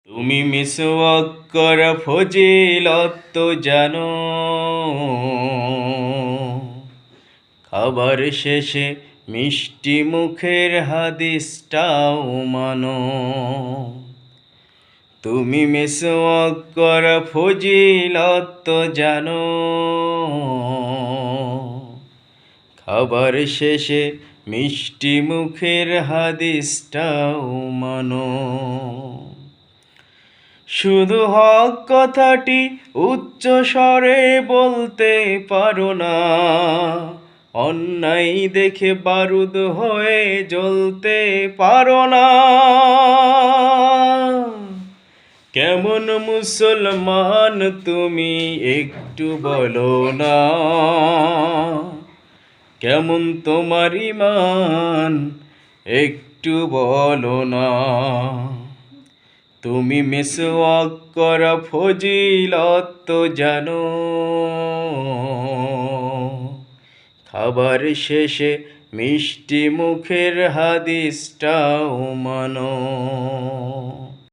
তুমি মিসওয়াক করা ফজিলত তো জানো, খাবার শেষে মিষ্টি মুখের হাদিসটাও মানো। তুমি মিসওয়াক করা ফজিলত তো জানো, খাবার শেষে মিষ্টি মুখের হাদিসটাও মানো। শুধু হক কথাটি উচ্চ স্বরে বলতে পারো না, অন্যায় দেখে বারুদ হয়ে জ্বলতে পারো না। কেমন মুসলমান তুমি একটু বলো না, কেমন তোমার ঈমান একটু বলো না। তুমি মিসওয়াক করা ফজিলত তো জানো, খাবার শেষে মিষ্টি মুখের হাদিসটাও মানো।